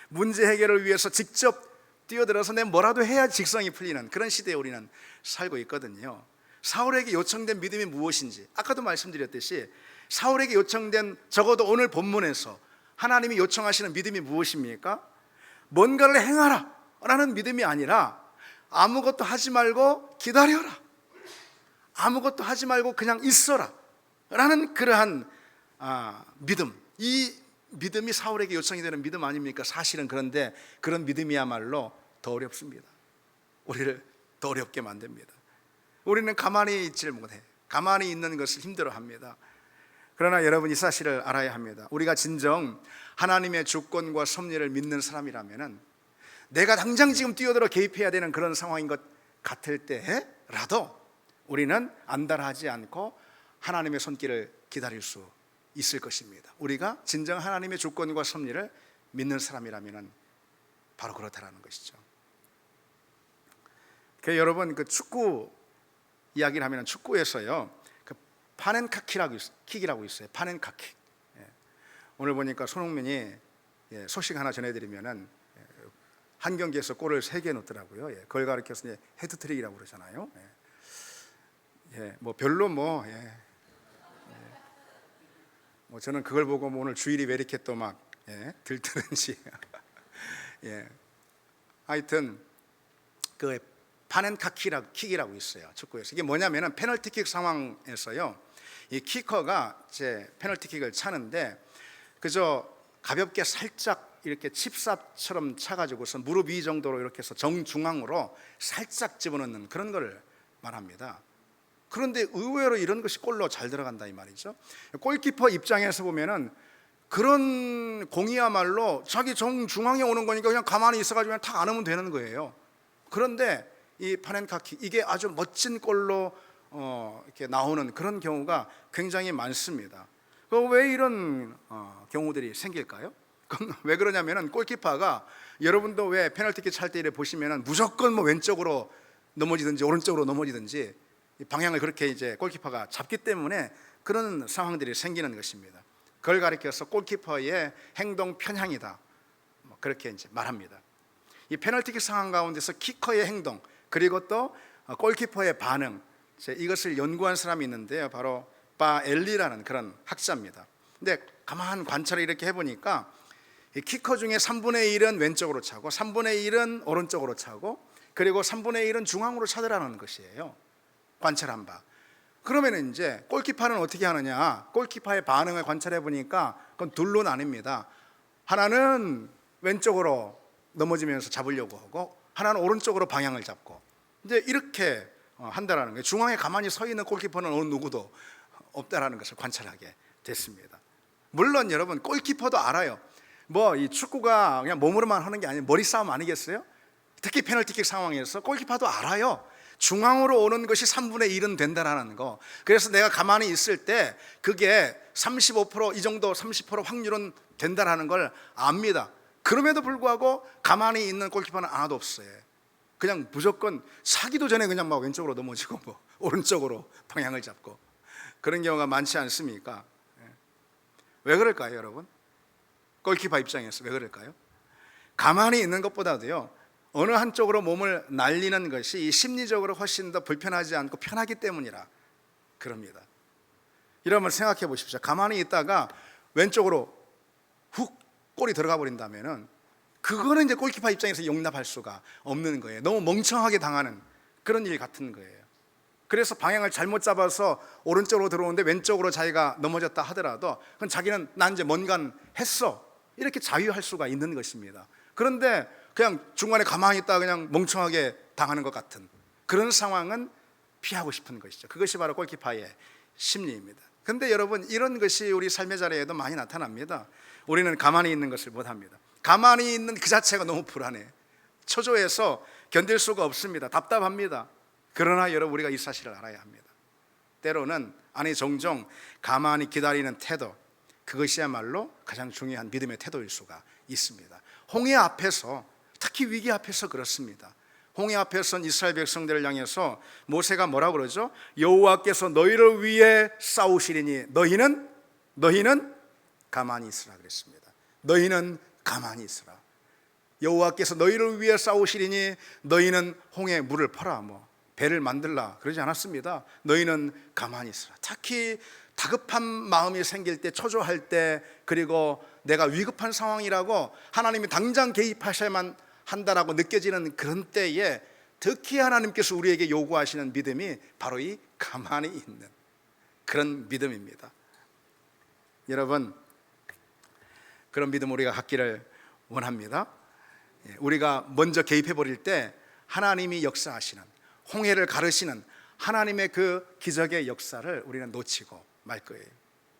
문제 해결을 위해서 직접 뛰어들어서 내가 뭐라도 해야 직성이 풀리는 그런 시대에 우리는 살고 있거든요. 사울에게 요청된 믿음이 무엇인지, 아까도 말씀드렸듯이 사울에게 요청된, 적어도 오늘 본문에서 하나님이 요청하시는 믿음이 무엇입니까? 뭔가를 행하라 라는 믿음이 아니라 아무것도 하지 말고 기다려라, 아무것도 하지 말고 그냥 있어라 라는 그러한 믿음, 이 믿음이 사울에게 요청이 되는 믿음 아닙니까? 사실은. 그런데 그런 믿음이야말로 더 어렵습니다. 우리를 더 어렵게 만듭니다. 우리는 가만히 있지를 못해. 가만히 있는 것을 힘들어합니다. 그러나 여러분, 이 사실을 알아야 합니다. 우리가 진정 하나님의 주권과 섭리를 믿는 사람이라면 내가 당장 지금 뛰어들어 개입해야 되는 그런 상황인 것 같을 때라도 우리는 안달하지 않고 하나님의 손길을 기다릴 수 있을 것입니다. 우리가 진정 하나님의 주권과 섭리를 믿는 사람이라면 바로 그렇다라는 것이죠. 여러분, 그 축구 이야기를 하면 축구에서요, 그 킥이라고 있어요. 파넨카킥. 오늘 보니까 손흥민이 소식 하나 전해드리면은 한 경기에서 골을 3개 넣었더라고요. 그걸 가리켜서 이제 헤드트릭이라고 그러잖아요. 뭐 별로 저는 그걸 보고 오늘 주일이 왜 이렇게 또 막 들뜨는지 하여튼 그 파넨카킥이라고 있어요. 축구에서. 이게 뭐냐면은 페널티킥 상황에서요, 이 키커가 이제 페널티킥을 차는데 그저 가볍게 살짝 이렇게 칩삽처럼 차가지고서 무릎 위 정도로 이렇게 해서 정중앙으로 살짝 집어넣는 그런 걸 말합니다. 그런데 의외로 이런 것이 골로 잘 들어간다 이 말이죠. 골키퍼 입장에서 보면은 그런 공이야말로 자기 정중앙에 오는 거니까 그냥 가만히 있어가지고 그냥 탁 안으면 되는 거예요. 그런데 이 파넨카킥, 이게 아주 멋진 골로 이렇게 나오는 그런 경우가 굉장히 많습니다. 왜 이런 경우들이 생길까요? 왜 그러냐면은 골키퍼가, 여러분도 왜 페널티킥 찰 때 이래 보시면은 무조건 뭐 왼쪽으로 넘어지든지 오른쪽으로 넘어지든지 방향을 그렇게 이제 골키퍼가 잡기 때문에 그런 상황들이 생기는 것입니다. 그걸 가리켜서 골키퍼의 행동 편향이다, 그렇게 이제 말합니다. 이 페널티킥 상황 가운데서 키커의 행동, 그리고 또 골키퍼의 반응, 이것을 연구한 사람이 있는데요, 바로 바엘리라는 그런 학자입니다. 근데 가만 관찰을 이렇게 해보니까 이 키커 중에 3분의 1은 왼쪽으로 차고 3분의 1은 오른쪽으로 차고 그리고 3분의 1은 중앙으로 차더라는 것이에요. 관찰한 바. 그러면 이제 골키퍼는 어떻게 하느냐, 골키퍼의 반응을 관찰해 보니까 그건 둘로 나뉩니다. 하나는 왼쪽으로 넘어지면서 잡으려고 하고 하나는 오른쪽으로 방향을 잡고, 이제 이렇게 한다라는 거예요. 중앙에 가만히 서 있는 골키퍼는 어느 누구도 없다라는 것을 관찰하게 됐습니다. 물론 여러분, 골키퍼도 알아요. 뭐 이 축구가 그냥 몸으로만 하는 게 아니에요. 머리 싸움 아니겠어요? 특히 페널티킥 상황에서 골키퍼도 알아요. 중앙으로 오는 것이 3분의 1은 된다라는 거. 그래서 내가 가만히 있을 때 그게 35% 이 정도 30% 확률은 된다라는 걸 압니다. 그럼에도 불구하고 가만히 있는 골키퍼는 하나도 없어요. 그냥 무조건 차기도 전에 그냥 막 왼쪽으로 넘어지고 뭐 오른쪽으로 방향을 잡고 그런 경우가 많지 않습니까? 왜 그럴까요, 여러분? 골키퍼 입장에서 왜 그럴까요? 가만히 있는 것보다도요, 어느 한쪽으로 몸을 날리는 것이 심리적으로 훨씬 더 불편하지 않고 편하기 때문이라 그럽니다. 이러면 생각해 보십시오. 가만히 있다가 왼쪽으로 훅 골이 들어가 버린다면은 그거는 이제 골키퍼 입장에서 용납할 수가 없는 거예요. 너무 멍청하게 당하는 그런 일 같은 거예요. 그래서 방향을 잘못 잡아서 오른쪽으로 들어오는데 왼쪽으로 자기가 넘어졌다 하더라도 그건 자기는 난 이제 뭔가 했어 이렇게 자유할 수가 있는 것입니다. 그런데 그냥 중간에 가만히 있다가 그냥 멍청하게 당하는 것 같은 그런 상황은 피하고 싶은 것이죠. 그것이 바로 골키퍼의 심리입니다. 그런데 여러분, 이런 것이 우리 삶의 자리에도 많이 나타납니다. 우리는 가만히 있는 것을 못합니다. 가만히 있는 그 자체가 너무 불안해. 초조해서 견딜 수가 없습니다. 답답합니다. 그러나 여러분, 우리가 이 사실을 알아야 합니다. 때로는 종종 가만히 기다리는 태도, 그것이야말로 가장 중요한 믿음의 태도일 수가 있습니다. 홍해 앞에서, 특히 위기 앞에서 그렇습니다. 홍해 앞에선 이스라엘 백성들을 향해서 모세가 뭐라고 그러죠? 여호와께서 너희를 위해 싸우시리니 너희는 가만히 있으라 그랬습니다. 너희는 가만히 있으라. 여호와께서 너희를 위해 싸우시리니 너희는 홍해 물을 퍼라, 배를 만들라 그러지 않았습니다. 너희는 가만히 있으라. 특히 다급한 마음이 생길 때, 초조할 때, 그리고 내가 위급한 상황이라고 하나님이 당장 개입하셔야만 한다라고 느껴지는 그런 때에 특히 하나님께서 우리에게 요구하시는 믿음이 바로 이 가만히 있는 그런 믿음입니다. 여러분, 그런 믿음 우리가 갖기를 원합니다. 우리가 먼저 개입해 버릴 때 하나님이 역사하시는, 홍해를 가르시는 하나님의 그 기적의 역사를 우리는 놓치고 말 거예요.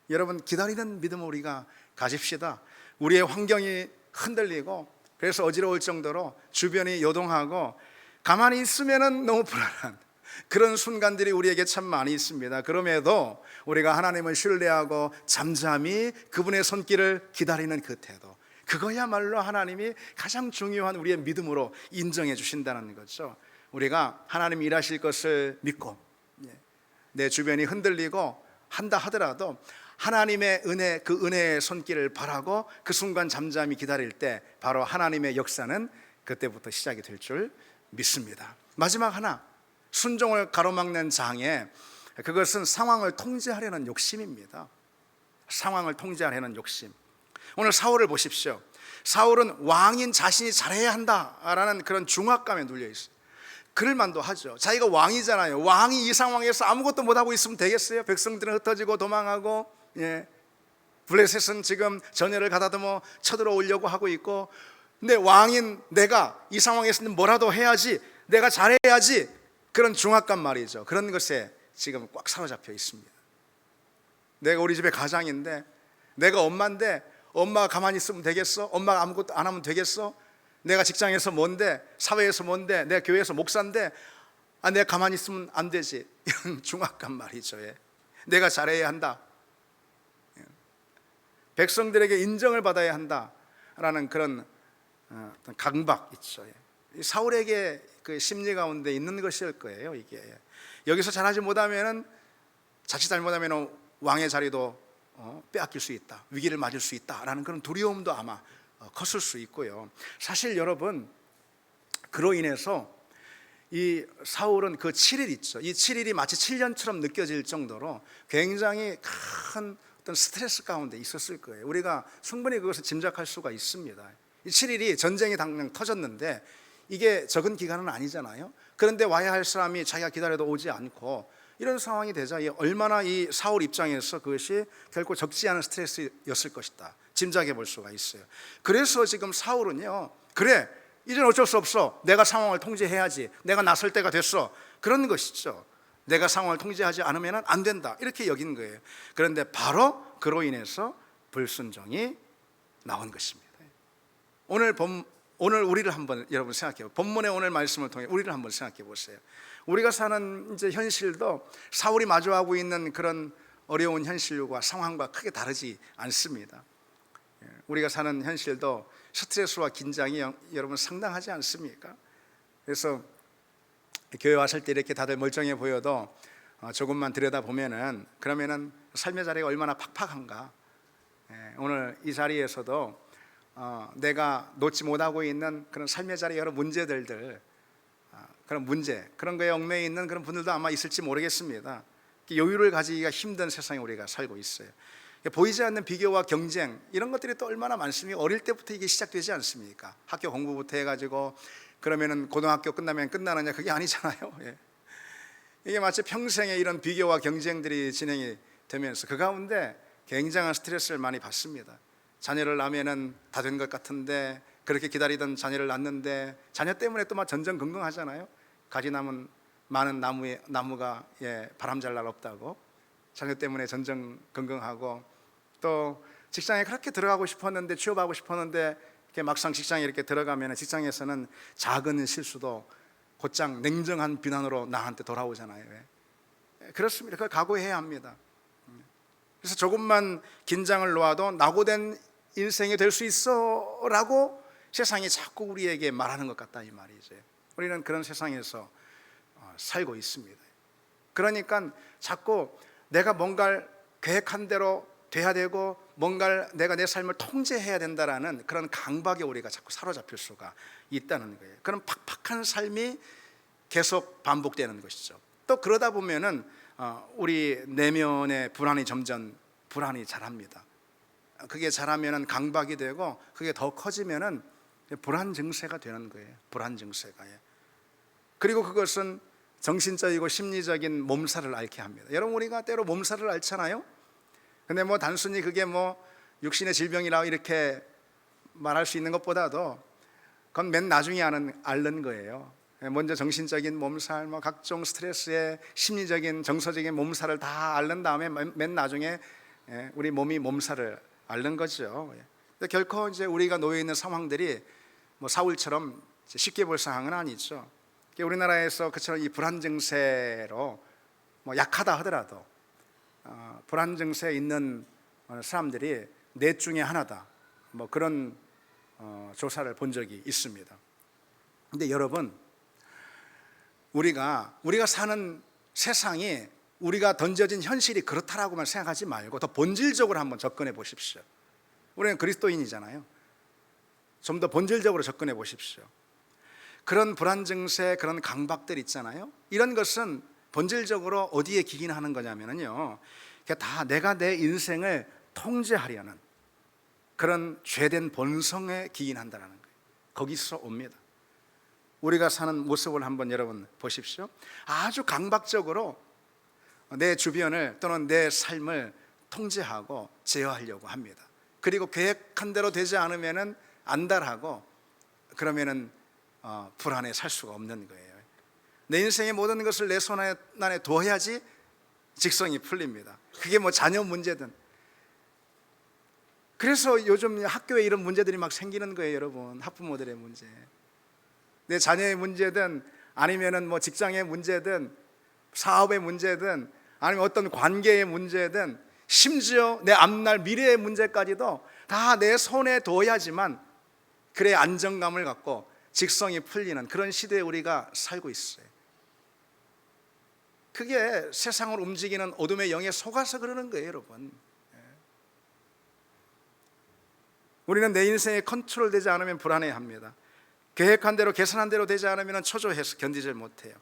여러분, 기다리는 믿음을 우리가 가집시다. 우리의 환경이 흔들리고 그래서 어지러울 정도로 주변이 요동하고 가만히 있으면 너무 불안한 그런 순간들이 우리에게 참 많이 있습니다. 그럼에도 우리가 하나님을 신뢰하고 잠잠히 그분의 손길을 기다리는 그 태도, 그거야말로 하나님이 가장 중요한 우리의 믿음으로 인정해 주신다는 거죠. 우리가 하나님이 일하실 것을 믿고 내 주변이 흔들리고 한다 하더라도 하나님의 은혜, 그 은혜의 손길을 바라고 그 순간 잠잠히 기다릴 때 바로 하나님의 역사는 그때부터 시작이 될 줄 믿습니다. 마지막 하나, 순종을 가로막는 장애, 그것은 상황을 통제하려는 욕심입니다. 상황을 통제하려는 욕심. 오늘 사울을 보십시오. 사울은 왕인 자신이 잘해야 한다라는 그런 중압감에 눌려 있어요. 그럴만도 하죠. 자기가 왕이잖아요. 왕이 이 상황에서 아무것도 못하고 있으면 되겠어요? 백성들은 흩어지고 도망하고, 블레셋은 지금 전열을 가다듬어 쳐들어오려고 하고 있고, 근데 왕인 내가 이 상황에서는 뭐라도 해야지, 내가 잘해야지, 그런 중압감 말이죠. 그런 것에 지금 꽉 사로잡혀 있습니다. 내가 우리 집의 가장인데, 내가 엄마인데 엄마가 가만히 있으면 되겠어? 엄마가 아무것도 안 하면 되겠어? 내가 직장에서 뭔데, 사회에서 뭔데, 내가 교회에서 목사인데 내가 가만히 있으면 안 되지, 이런 중압감 말이죠. 내가 잘해야 한다, 백성들에게 인정을 받아야 한다라는 그런 강박 있죠. 사울에게 그 심리 가운데 있는 것일 거예요. 이게 여기서 잘하지 못하면, 자칫 잘못하면 왕의 자리도 빼앗길 수 있다, 위기를 맞을 수 있다라는 그런 두려움도 아마 컸을 수 있고요. 사실 여러분, 그로 인해서 이 사울은 그 7일 있죠. 이 7일이 마치 7년처럼 느껴질 정도로 굉장히 큰 어떤 스트레스 가운데 있었을 거예요. 우리가 충분히 그것을 짐작할 수가 있습니다. 이 7일이 전쟁이 당장 터졌는데 이게 적은 기간은 아니잖아요. 그런데 와야 할 사람이 자기가 기다려도 오지 않고 이런 상황이 되자 얼마나 이 사울 입장에서 그것이 결코 적지 않은 스트레스였을 것이다 짐작해 볼 수가 있어요. 그래서 지금 사울은요, 그래 이제는 어쩔 수 없어, 내가 상황을 통제해야지, 내가 나설 때가 됐어, 그런 것이죠. 내가 상황을 통제하지 않으면 안 된다, 이렇게 여긴 거예요. 그런데 바로 그로 인해서 불순종이 나온 것입니다. 오늘 우리를 한번 여러분 생각해요. 본문의 오늘 말씀을 통해 우리를 한번 생각해 보세요. 우리가 사는 이제 현실도 사울이 마주하고 있는 그런 어려운 현실과 상황과 크게 다르지 않습니다. 우리가 사는 현실도 스트레스와 긴장이 여러분 상당하지 않습니까? 그래서 교회 왔을 때 이렇게 다들 멀쩡해 보여도 조금만 들여다보면은 그러면은 삶의 자리가 얼마나 팍팍한가. 오늘 이 자리에서도 내가 놓지 못하고 있는 그런 삶의 자리 여러 문제들들, 그런 문제, 그런 거에 얽매여 있는 그런 분들도 아마 있을지 모르겠습니다. 여유를 가지기가 힘든 세상에 우리가 살고 있어요. 보이지 않는 비교와 경쟁, 이런 것들이 또 얼마나 많습니까? 어릴 때부터 이게 시작되지 않습니까? 학교 공부부터 해가지고 그러면은 고등학교 끝나면 끝나느냐, 그게 아니잖아요. 이게 마치 평생에 이런 비교와 경쟁들이 진행이 되면서 그 가운데 굉장한 스트레스를 많이 받습니다. 자녀를 낳으면은 다 된 것 같은데, 그렇게 기다리던 자녀를 낳는데 자녀 때문에 또 막 전전긍긍하잖아요. 가지 남은 많은 나무가 바람 잘 날 없다고 자녀 때문에 전전긍긍하고, 또 직장에 그렇게 들어가고 싶었는데, 취업하고 싶었는데 이렇게 막상 직장에 이렇게 들어가면 직장에서는 작은 실수도 곧장 냉정한 비난으로 나한테 돌아오잖아요. 그렇습니다. 그걸 각오해야 합니다. 그래서 조금만 긴장을 놓아도 낙오된 인생이 될 수 있어 라고 세상이 자꾸 우리에게 말하는 것 같다, 이 말이죠. 우리는 그런 세상에서 살고 있습니다. 그러니까 자꾸 내가 뭔가를 계획한 대로 돼야 되고 뭔가를 내가 내 삶을 통제해야 된다라는 그런 강박에 우리가 자꾸 사로잡힐 수가 있다는 거예요. 그런 팍팍한 삶이 계속 반복되는 것이죠. 또 그러다 보면은 우리 내면의 불안이 점점 불안이 자랍니다. 그게 자라면은 강박이 되고, 그게 더 커지면은 불안 증세가 되는 거예요. 불안 증세가. 그리고 그것은 정신적이고 심리적인 몸살을 앓게 합니다. 여러분, 우리가 때로 몸살을 앓잖아요. 근데 뭐 단순히 그게 뭐 육신의 질병이라고 이렇게 말할 수 있는 것보다도 그건 맨 나중에 앓는 거예요. 먼저 정신적인 몸살, 뭐 각종 스트레스에 심리적인 정서적인 몸살을 다 앓는 다음에 맨 나중에 우리 몸이 몸살을 앓는 거죠. 결코 이제 우리가 놓여 있는 상황들이 뭐 사울처럼 쉽게 볼 상황은 아니죠. 우리나라에서 그처럼 이 불안 증세로 뭐 약하다 하더라도 불안 증세에 있는 사람들이 넷 중에 하나다, 뭐 그런 조사를 본 적이 있습니다. 근데 여러분, 우리가 사는 세상이, 우리가 던져진 현실이 그렇다라고만 생각하지 말고 더 본질적으로 한번 접근해 보십시오. 우리는 그리스도인이잖아요. 좀 더 본질적으로 접근해 보십시오. 그런 불안 증세, 그런 강박들 있잖아요. 이런 것은 본질적으로 어디에 기인하는 거냐면요, 다 내가 내 인생을 통제하려는 그런 죄된 본성에 기인한다는 거예요. 거기서 옵니다. 우리가 사는 모습을 한번 여러분 보십시오. 아주 강박적으로 내 주변을 또는 내 삶을 통제하고 제어하려고 합니다. 그리고 계획한 대로 되지 않으면은 안달하고, 그러면은 불안에 살 수가 없는 거예요. 내 인생의 모든 것을 내 손 안에 둬야지 직성이 풀립니다. 그게 뭐 자녀 문제든. 그래서 요즘 학교에 이런 문제들이 막 생기는 거예요, 여러분. 학부모들의 문제, 내 자녀의 문제든 아니면은 뭐 직장의 문제든 사업의 문제든 아니면 어떤 관계의 문제든 심지어 내 앞날 미래의 문제까지도 다 내 손에 둬야지만 그래 안정감을 갖고 직성이 풀리는 그런 시대에 우리가 살고 있어요. 그게 세상을 움직이는 어둠의 영에 속아서 그러는 거예요, 여러분. 우리는 내 인생에 컨트롤되지 않으면 불안해합니다. 계획한 대로 계산한 대로 되지 않으면 초조해서 견디질 못해요.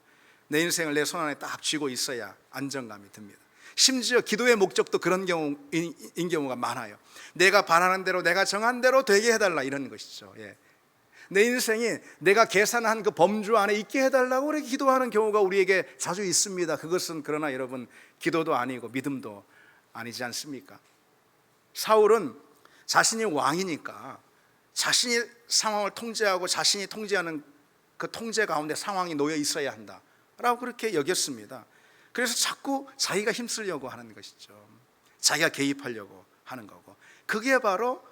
내 인생을 내 손 안에 딱 쥐고 있어야 안정감이 듭니다. 심지어 기도의 목적도 그런 경우인 경우가 많아요. 내가 바라는 대로, 내가 정한 대로 되게 해달라, 이런 것이죠. 내 인생이 내가 계산한 그 범주 안에 있게 해달라고 그렇게 기도하는 경우가 우리에게 자주 있습니다. 그것은 그러나 여러분, 기도도 아니고 믿음도 아니지 않습니까? 사울은 자신이 왕이니까 자신이 상황을 통제하고 자신이 통제하는 그 통제 가운데 상황이 놓여 있어야 한다라고 그렇게 여겼습니다. 그래서 자꾸 자기가 힘쓰려고 하는 것이죠. 자기가 개입하려고 하는 거고, 그게 바로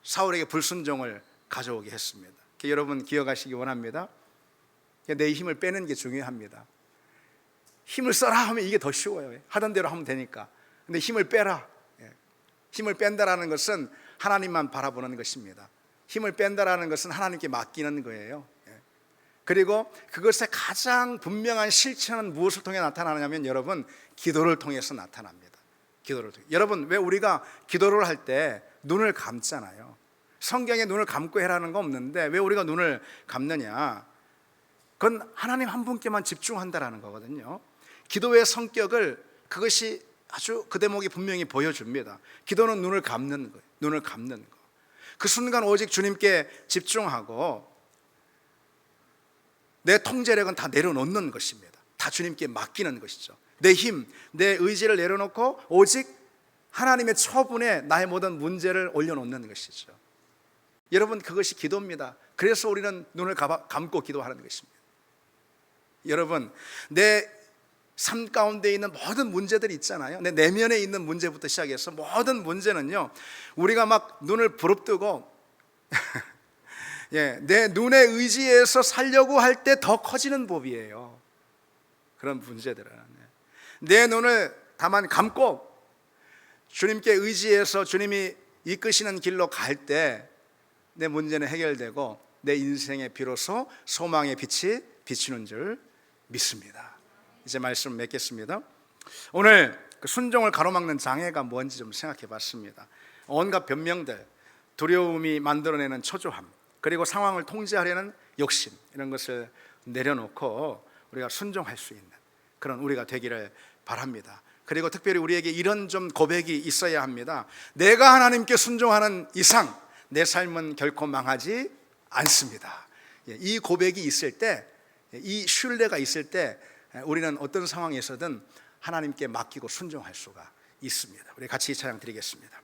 사울에게 불순종을 가져오게 했습니다. 여러분 기억하시기 원합니다. 내 힘을 빼는 게 중요합니다. 힘을 써라 하면 이게 더 쉬워요. 하던 대로 하면 되니까. 근데 힘을 빼라, 힘을 뺀다라는 것은 하나님만 바라보는 것입니다. 힘을 뺀다라는 것은 하나님께 맡기는 거예요. 그리고 그것의 가장 분명한 실체는 무엇을 통해 나타나냐면 여러분, 기도를 통해서 나타납니다. 기도를 통해. 여러분, 왜 우리가 기도를 할 때 눈을 감잖아요. 성경에 눈을 감고 해라는 거 없는데 왜 우리가 눈을 감느냐? 그건 하나님 한 분께만 집중한다라는 거거든요. 기도의 성격을 그것이 아주 그 대목이 분명히 보여줍니다. 기도는 눈을 감는 거예요. 눈을 감는 거. 그 순간 오직 주님께 집중하고 내 통제력은 다 내려놓는 것입니다. 다 주님께 맡기는 것이죠. 내 힘, 내 의지를 내려놓고 오직 하나님의 처분에 나의 모든 문제를 올려놓는 것이죠. 여러분, 그것이 기도입니다. 그래서 우리는 눈을 감고 기도하는 것입니다. 여러분, 내 삶 가운데 있는 모든 문제들이 있잖아요. 내 내면에 있는 문제부터 시작해서 모든 문제는요, 우리가 막 눈을 부릅뜨고 내 눈의 의지에서 살려고 할 때 더 커지는 법이에요. 그런 문제들은 내 눈을 다만 감고 주님께 의지해서 주님이 이끄시는 길로 갈 때 내 문제는 해결되고 내 인생에 비로소 소망의 빛이 비추는 줄 믿습니다. 이제 말씀 맺겠습니다. 오늘 그 순종을 가로막는 장애가 뭔지 좀 생각해 봤습니다. 온갖 변명들, 두려움이 만들어내는 초조함, 그리고 상황을 통제하려는 욕심, 이런 것을 내려놓고 우리가 순종할 수 있는 그런 우리가 되기를 바랍니다. 그리고 특별히 우리에게 이런 좀 고백이 있어야 합니다. 내가 하나님께 순종하는 이상 내 삶은 결코 망하지 않습니다. 이 고백이 있을 때, 이 신뢰가 있을 때 우리는 어떤 상황에서든 하나님께 맡기고 순종할 수가 있습니다. 우리 같이 찬양 드리겠습니다.